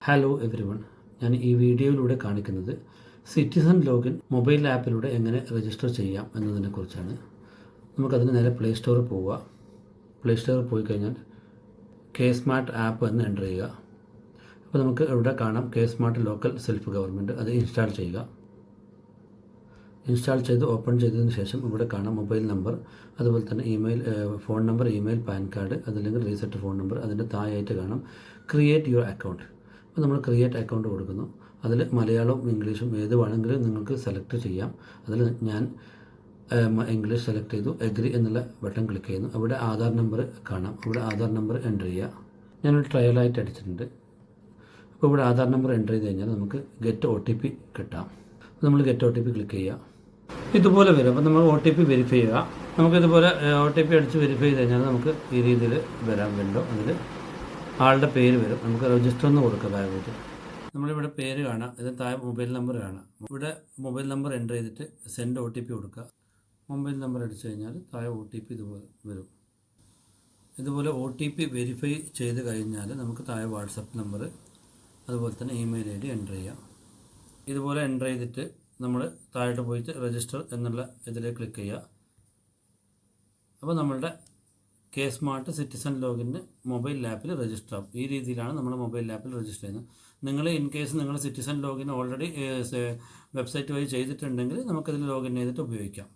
Hello every one, ഞാൻ ഈ വീഡിയോയിലൂടെ കാണിക്കുന്നത് സിറ്റിസൺ ലോഗിൻ മൊബൈൽ ആപ്പിലൂടെ എങ്ങനെ രജിസ്റ്റർ ചെയ്യാം എന്നതിനെക്കുറിച്ചാണ്. നമുക്കതിന് നേരെ പ്ലേ സ്റ്റോറിൽ പോവുക. പ്ലേ സ്റ്റോറിൽ പോയി കഴിഞ്ഞാൽ കെ സ്മാർട്ട് ആപ്പ് എന്ന് എൻ്റർ ചെയ്യുക. അപ്പോൾ നമുക്ക് ഇവിടെ കാണാം K smart local self government. അത് ഇൻസ്റ്റാൾ ചെയ്യുക. ഇൻസ്റ്റാൾ ചെയ്ത് ഓപ്പൺ ചെയ്തതിന് ശേഷം ഇവിടെ കാണാം മൊബൈൽ നമ്പർ, അതുപോലെ തന്നെ phone number, email, pan card, അതല്ലെങ്കിൽ റീസെറ്റ് ഫോൺ നമ്പർ. അതിൻ്റെ താഴെയായിട്ട് കാണാം ക്രിയേറ്റ് യുവർ അക്കൗണ്ട്. അപ്പോൾ നമ്മൾ ക്രിയേറ്റ് അക്കൗണ്ട് കൊടുക്കുന്നു. അതിൽ മലയാളവും ഇംഗ്ലീഷും ഏത് വേണമെങ്കിലും നിങ്ങൾക്ക് സെലക്ട് ചെയ്യാം. അതിൽ ഞാൻ ഇംഗ്ലീഷ് സെലക്ട് ചെയ്തു. എഗ്രി എന്നുള്ള ബട്ടൺ ക്ലിക്ക് ചെയ്യുന്നു. അവിടെ ആധാർ നമ്പർ കാണാം. ഇവിടെ ആധാർ നമ്പർ എൻ്റർ ചെയ്യുക. ഞാനൊരു ട്രയലായിട്ട് അടിച്ചിട്ടുണ്ട്. അപ്പോൾ ഇവിടെ ആധാർ നമ്പർ എൻ്റർ ചെയ്ത് കഴിഞ്ഞാൽ നമുക്ക് ഗെറ്റ് OTP കിട്ടാം. അപ്പോൾ നമ്മൾ ഗെറ്റ് OTP ക്ലിക്ക് ചെയ്യുക. ഇതുപോലെ വരും. അപ്പോൾ നമ്മൾ OTP വെരിഫൈ ചെയ്യുക. നമുക്കിതുപോലെ OTP അടിച്ച് വെരിഫൈ ചെയ്ത് കഴിഞ്ഞാൽ നമുക്ക് ഈ രീതിയിൽ വരാൻ വേണ്ടോ. അതിൽ ആളുടെ പേര് വരും. നമുക്ക് രജിസ്റ്റർ എന്ന് കൊടുക്കുക. ബാഗിൽ നമ്മളിവിടെ പേര് കാണാം. ഇതിന് താഴെ മൊബൈൽ നമ്പർ കാണാം. ഇവിടെ മൊബൈൽ നമ്പർ എൻ്റർ ചെയ്തിട്ട് സെൻഡ് OTP കൊടുക്കുക. മൊബൈൽ നമ്പർ അടിച്ചു കഴിഞ്ഞാൽ താഴെ OTP ഇതുപോലെ വരും. ഇതുപോലെ OTP വെരിഫൈ ചെയ്ത് കഴിഞ്ഞാൽ നമുക്ക് താഴെ വാട്സപ്പ് നമ്പർ, അതുപോലെ തന്നെ ഇമെയിൽ ID എൻ്റർ ചെയ്യാം. ഇതുപോലെ എൻ്റർ ചെയ്തിട്ട് നമ്മൾ താഴോട്ട് പോയിട്ട് രജിസ്റ്റർ എന്നുള്ള ഇതിലേക്ക് ക്ലിക്ക് ചെയ്യുക. അപ്പോൾ നമ്മളുടെ കെ സ്മാർട്ട് സിറ്റിസൺ ലോഗിന് മൊബൈൽ ആപ്പിൽ രജിസ്റ്റർ ആവും. ഈ രീതിയിലാണ് നമ്മൾ മൊബൈൽ ആപ്പിൽ രജിസ്റ്റർ ചെയ്യുന്നത്. നിങ്ങൾ ഇൻ കേസ് നിങ്ങൾ സിറ്റിസൺ ലോഗിൻ ഓൾറെഡി വെബ്സൈറ്റ് വഴി ചെയ്തിട്ടുണ്ടെങ്കിൽ നമുക്കതിൽ ലോഗിൻ ചെയ്തിട്ട് ഉപയോഗിക്കാം.